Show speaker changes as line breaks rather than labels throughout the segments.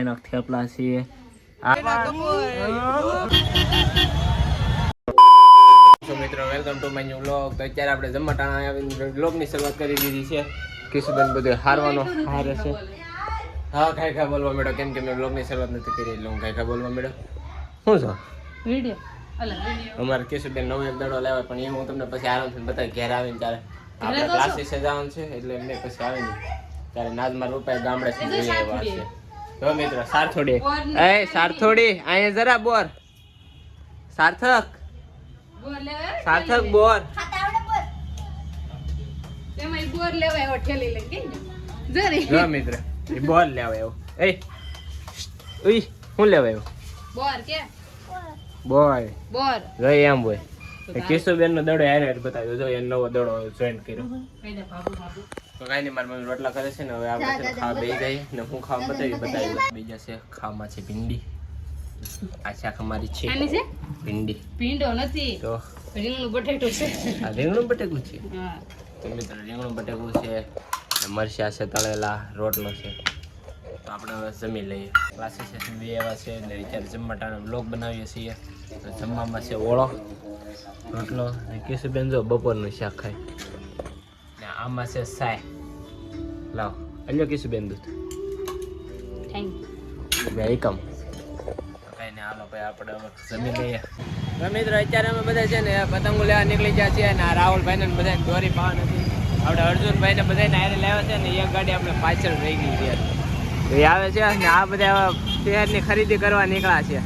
એનો થેપલા છે તો મિત્રો welcome to my new vlog. તો અત્યારે આપણે જમવાટાણા આવીને વ્લોગની શરૂઆત કરી દીધી છે. કિશુબેન બધું હારવાનો હારે છે. હા ખાઈ ખા બોલવા મેળો કેમ કે મેં વ્લોગની શરૂઆત નથી કરી એટલે હું ખાઈ ખા બોલવા મેળો. શું છો વિડીયો અમારે કિશુબેન નવો એક દડો લાવ્યા પણ એ હું તમને પછી આરામથી બતાવી ઘેર આવીને ત્યારે આપણે ક્લાસીસે જવાનું છે એટલે એમને પછી આવીને ત્યારે નાજમાં રૂપાય ગામડે થી લઈ આવ્યા છે. તો મિત્રો સારથોડી સારથોડી અહીંયા જરા બોર સાર્થક બોર
બોર લેવાય હોટેલી લઈ ગઈ જરી
જો મિત્ર એ બોર લેવાય એવો ઉઈ હું લેવાય
બોર કે
બોર જો એમ હોય કિશુબેન નો દડો યાર બતાવ્યો જો એ નવો દડો જોઈન કર્યો તો કઈ નહીં મારી મમ્મી રોટલા કરે છે ને હવે આપણે ખાવા બેસી જઈએ ને હું ખાવા બતાવ્યું બીજા છે ખાવામાં છે ભીંડી આ શાક અમારી છે ભીંડી
ભીંડો નથી
તો
રીંગણું બટેટું છે
આ રીંગણું બટેકું છે
હા
તો મિત્રો રીંગણું બટેકું છે મરચાં છે તળેલા રોટલો છે તો આપણે હવે જમી લઈએ. ક્લાસીસ બે એવા છે એટલે અત્યારે જમવાટાનો બ્લોગ બનાવીએ છીએ. તો જમવામાં છે ઓળો રોટલો અને કિશુબેન જો બપોરનું શાક ખાય ને આમાં છે સાય લાવ અલ્યો કિશુબેન દૂધ
થેન્ક
વેલકમ. કઈ ને હાલો ભાઈ આપણે હવે જમી લઈએ. તો મિત્રો અત્યારે અમે બધા છે ને પતંગો લેવા નીકળી ગયા છીએ અને આ રાહુલભાઈ ને બધા દોરી પાવા નથી આપણે અર્જુનભાઈ ને બધા હારે લાવ્યા છે ને એક ગાડી આપણે પાછળ રહી ગઈ છે એ આવે છે ને આ બધા શહેરની ખરીદી કરવા નીકળ્યા છે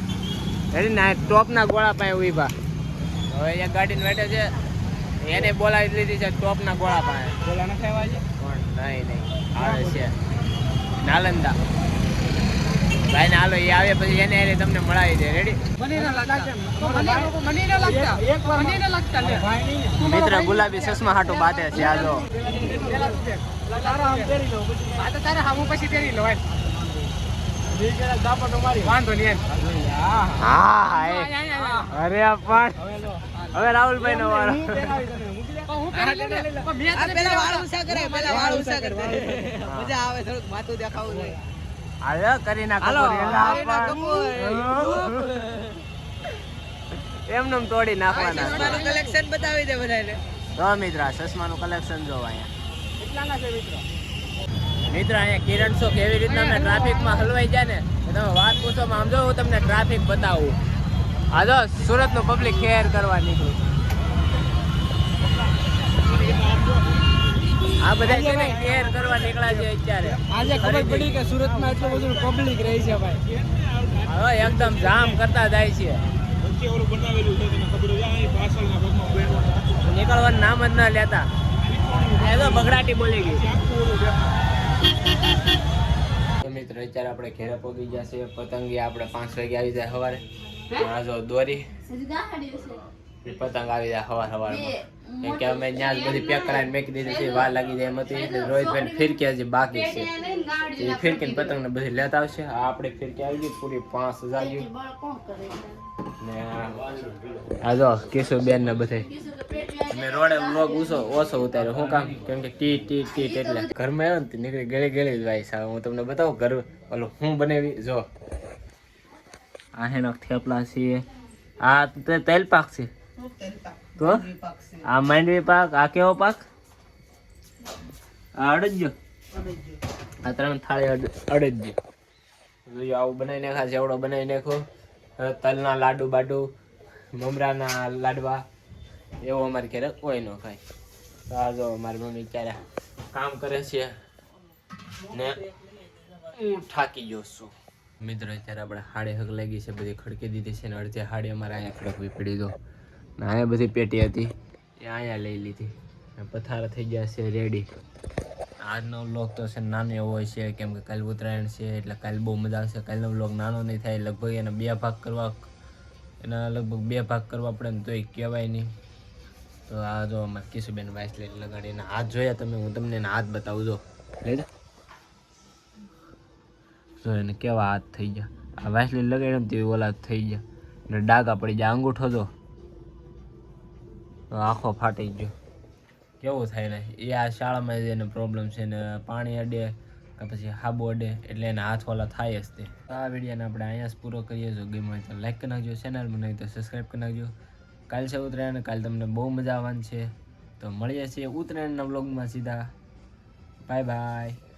એટલે ને ટોપના ગોળા પાસે ઉભા હવે એક ગાડીને બેઠે છે એને બોલાવી લીધી છે ટોપના ગોળા પાસે ગોળા ના ખાવા છે પણ નહીં આવે છે નાલંદા ભાઈ ને હાલો એ આવે પછી એને એને તમને મળાવી દે. રેડી મિત્ર ગુલાબી ચશ્મા હાટું બાતે છે આ જો અરે પણ હવે રાહુલભાઈ નો વારો કરી નાખો એમને તોડી નાખવાના કલેક્શન બતાવી દે બધાને. તો મિત્ર ચશ્માનું કલેક્શન જોવા અહીંયા મિત્ર અહીંયા કિરણ શો કેવી રીતના અમે ટ્રાફિકમાં હલવાઈ જાય ને તમે વાત પૂછો આમ જો હું તમને ટ્રાફિક બતાવું. આ જો સુરતનું પબ્લિક કેર કરવા નીકળ્યું આ બધા છે ને કેર કરવા નીકળ્યા છે અત્યારે આજે ખબર પડી કે સુરતમાં એટલું બધું પબ્લિક રહી છે ભાઈ હવે એકદમ જામ કરતા જાય છે નીકળવાનું નામ જ ના લેતા એ તો બગડાટી બોલી ગઈ. મિત્ર અત્યારે આપણે ઘેરે પહોંચી ગયા છે. પતંગી આપણે 5 વાગે આવી જાય સવારે આ જો દોરી પતંગ આવી જાય સવારમાં કેમ કે અમે ત્યાં જ બધી પેક કરાવીને મેકી દીધી છે વાર લાગી જાય એમ હતી એટલે રોહિતભાઈ ફિરકી હજી બાકી છે એ ફિરકીને પતંગને બધી લેતા આવશે. આ આપણે ફિરકી આવી ગઈ પૂરી 5000 ને આ જો કિશુબેન ને બધે મેં રોડે વ્લોગ ઓછો ઉતાર્યો શું કામ કેમ કે ટીટ એટલે ઘરમાં આવ્યો ને નીકળી ગળી ભાઈ સાહેબ હું તમને બતાવું ઘર ઓલું હું બનાવી જો આ હેનો થેપલા છે આ તેલ પાક છે તો આ માંડવી પાક આ કેવો પાક આ અડદજો આ 3 થાળી અડદજો આવું બનાવી નાખા જેવડો બનાવી નાખો. તલના લાડુ બાડુ મમરાના લાડવા એવો અમારે ઘરે કોઈ ન ખાય. તો આ જો મારી મમ્મી ક્યારે કામ કરે છે ને હું થાકી ગયો છું. મિત્ર અત્યારે આપણે હાડી હક લાગી છે બધી ખડકી દીધી છે ને અડધી હાડી અમારે અહીંયા ખડકવી પડી દો ને અહીંયા બધી પેટી હતી એ અહીંયા લઈ લીધી પથારા થઈ ગયા છે રેડી. આજનો વ્લોગ તો છે નાનો એવો હોય છે કેમ કે કાલે ઉત્તરાયણ છે એટલે કાલે બહુ મજા આવશે. કાલનો વ્લોગ નાનો નહીં થાય લગભગ એના 2 ભાગ કરવા પડે ને તોય કહેવાય નહીં. તો આ જો અમારે કિશુબેન વાઇસલેટ લગાડીને હાથ જોયા તમે હું તમને એના હાથ બતાવું જો લઈ જો એને કેવા હાથ થઈ ગયા આ વાઇસલેટ લગાડ્યો ને તેવી ઓલા થઈ ગયા ને ડાઘા પડી જાય અંગૂઠો જો આખો ફાટી ગયો કેવું થાય ને એ આ શાળામાં એને પ્રોબ્લેમ છે ને પાણી અડે કે પછી હાબુ અડે એટલે એના હાથ વાલા થાય જ તે. તો આ વિડીયોને આપણે અહીંયા જ પૂરો કરીએ. જો ગેમ હોય તો લાઈક કરી નાખજો, ચેનલમાં નહીં તો સબસ્ક્રાઈબ કરી નાખજો. કાલ છે ઉત્તરાયણ, કાલ તમને બહુ મજા આવવાની છે. તો મળીએ છીએ ઉત્તરાયણના વ્લોગમાં સીધા. Bye bye.